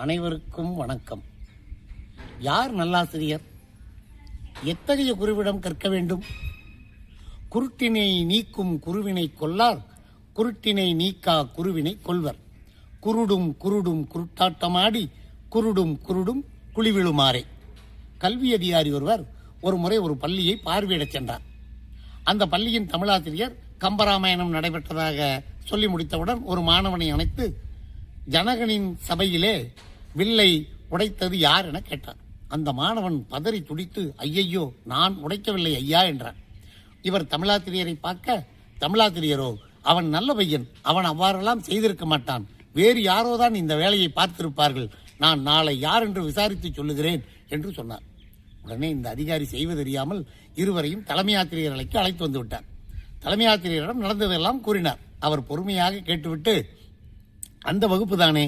அனைவருக்கும் வணக்கம். யார் நல்லாசிரியர்? எத்தகைய குருவிடம் கற்க வேண்டும்? குருட்டினை நீக்கும் குருவினை கொல்லார், குருட்டினை நீக்கா குருவினை கொள்வர். குருடும் குருடும் குருட்டாட்டமாடி, குருடும் குருடும் குழிவிழுமாறே. கல்வி அதிகாரி ஒருவர் ஒரு முறை ஒரு பள்ளியை பார்வையிடச் சென்றார். அந்த பள்ளியின் தமிழாசிரியர் கம்பராமாயணம் நடைபெற்றதாக சொல்லி முடித்தவுடன் ஒரு மாணவனை அணைத்து, ஜனகனின் சபையிலே வில்லை உடைத்தது யார் என கேட்டார். அந்த மாணவன் பதறி துடித்து, ஐயையோ, நான் உடைக்கவில்லை ஐயா என்றான். இவர் தமிழாசிரியரை பார்க்க, தமிழாசிரியரோ, அவன் நல்ல பையன், அவன் அவ்வாறெல்லாம் செய்திருக்க மாட்டான், வேறு யாரோதான் இந்த வேலையை பார்த்திருப்பார்கள், நான் நாளை யார் என்று விசாரித்து சொல்லுகிறேன் என்று சொன்னார். உடனே இந்த அதிகாரி செய்வதறியாமல் இருவரையும் தலைமை ஆசிரியர் அறைக்கு அழைத்து வந்து விட்டார். தலைமை ஆசிரியரிடம் நடந்ததெல்லாம் கூறினார். அவர் பொறுமையாக கேட்டுவிட்டு, அந்த வகுப்பு தானே,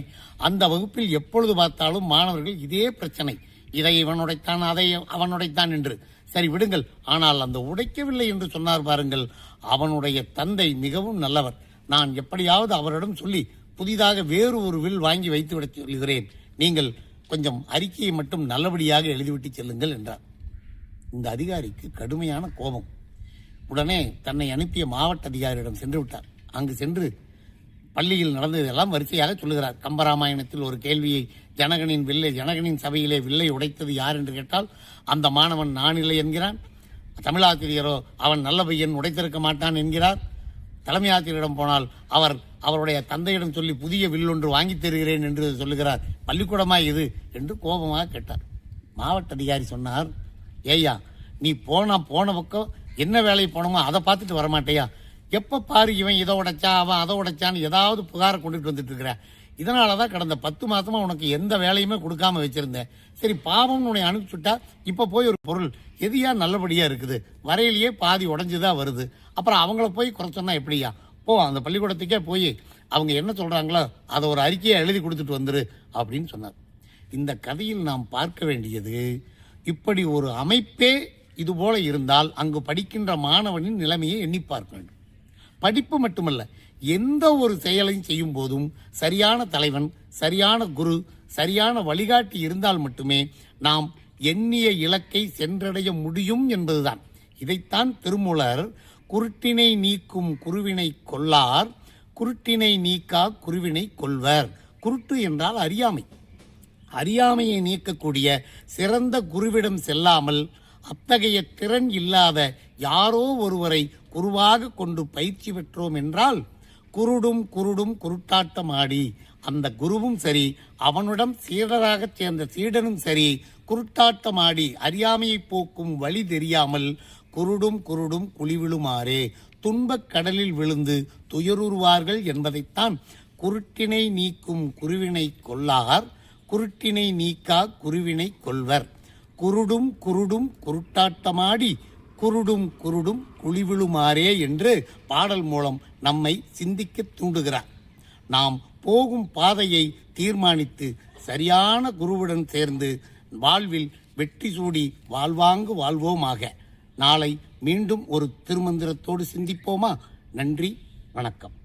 அந்த வகுப்பில் எப்பொழுது பார்த்தாலும் மாணவர்கள் இதே பிரச்சனை, இதை இவன் உடைத்தான், அதை அவன் உடைத்தான் என்று. சரி விடுங்கள், ஆனால் அந்த உடைக்கவில்லை என்று சொன்னார் பாருங்கள், அவனுடைய தந்தை மிகவும் நல்லவர், நான் எப்படியாவது அவரிடம் சொல்லி புதிதாக வேறு ஒரு வில் வாங்கி வைத்து விட சொல்கிறேன், நீங்கள் கொஞ்சம் அறிக்கையை மட்டும் நல்லபடியாக எழுதிவிட்டு செல்லுங்கள் என்றார். இந்த அதிகாரிக்கு கடுமையான கோபம். உடனே தன்னை அனுப்பிய மாவட்ட அதிகாரியிடம் சென்று விட்டார். அங்கு சென்று பள்ளியில் நடந்ததெல்லாம் வரிசையாக சொல்லுகிறார். கம்பராமாயணத்தில் ஒரு கேள்வியை, ஜனகனின் சபையிலே வில்லை உடைத்தது யார் என்று கேட்டால் அந்த மாணவன் நான் இல்லை என்கிறான். தமிழாசிரியரோ, அவன் நல்ல பையன், உடைத்திருக்க மாட்டான் என்கிறார். தலைமை ஆசிரியரிடம் போனால் அவருடைய தந்தையிடம் சொல்லி புதிய வில் ஒன்று வாங்கி தருகிறேன் என்று சொல்லுகிறார். பள்ளிக்கூடமா இது என்று கோபமாக கேட்டார். மாவட்ட அதிகாரி சொன்னார், ஏய்யா, நீ போன பக்கம் என்ன வேலை போனோமோ அதை பார்த்துட்டு வரமாட்டேயா? எப்ப பாரு இவன் இதை உடைச்சா, அவன் அதை உடைச்சான்னு ஏதாவது புகாரை கொண்டுட்டு வந்துட்டு இருக்கிற. இதனாலதான் கடந்த 10 மாசமா உனக்கு எந்த வேலையுமே கொடுக்காம வச்சிருந்தேன். சரி, பாவம் உன்னை அனுப்பிச்சுட்டா இப்ப போய் ஒரு பொருள் எதையா நல்லபடியா இருக்குது, வரையிலேயே பாதி உடைஞ்சுதான் வருது, அப்புறம் அவங்கள போய் குறை சொன்னா எப்படியா? போ, அந்த பள்ளிக்கூடத்துக்கே போய் அவங்க என்ன சொல்றாங்களோ அதை ஒரு அறிக்கையை எழுதி கொடுத்துட்டு வந்துரு அப்படின்னு சொன்னார். இந்த கதையில் நாம் பார்க்க வேண்டியது, இப்படி ஒரு அமைப்பே இது போல இருந்தால் அங்கு படிக்கின்ற மாணவனின் நிலைமையை எண்ணி பார்க்க வேண்டும். படிப்பு மட்டுமல்ல, எந்த ஒரு செயலையும் செய்யும் போதும் சரியான தலைவன், சரியான குரு, சரியான வழிகாட்டி இருந்தால் மட்டுமே நாம் எண்ணிய இலக்கை சென்றடைய முடியும் என்பதுதான். இதைத்தான் திருமூலர் குருட்டினை நீக்கும் குருவினை கொல்லார், குருட்டினை நீக்கா குருவினை கொள்வர். குருட்டு என்றால் அறியாமை. அறியாமையை நீக்கக்கூடிய சிறந்த குருவிடம் செல்லாமல் அத்தகைய திறன் இல்லாத யாரோ ஒருவரை குருவாக கொண்டு பயிற்சி பெற்றோம் என்றால் குருடும் குருடும் குருட்டாட்டம் ஆடி, அந்த குருவும் சரி, அவனுடன் சீடராக சேர்ந்த சீடனும் சரி, குருட்டாட்டம் ஆடி அறியாமையை போக்கும் வழி தெரியாமல் குருடும் குருடும் குழிவிழுமாறே துன்பக் கடலில் விழுந்து துயருறுவார்கள் என்பதைத்தான் குருட்டினை நீக்கும் குருவினை கொல்லார், குருட்டினை நீக்கா குருவினை கொள்வர். குருடும் குருடும் குருட்டாட்டமாடி, குருடும் குருடும் குழிவிழுமாறே என்று பாடல் மூலம் நம்மை சிந்திக்க தூண்டுகிறார். நாம் போகும் பாதையை தீர்மானித்து சரியான குருவுடன் சேர்ந்து வாழ்வில் வெற்றி சூடி வாழ்வாங்கு வாழ்வோமாக. நாளை மீண்டும் ஒரு திருமந்திரத்தோடு சிந்திப்போமா? நன்றி, வணக்கம்.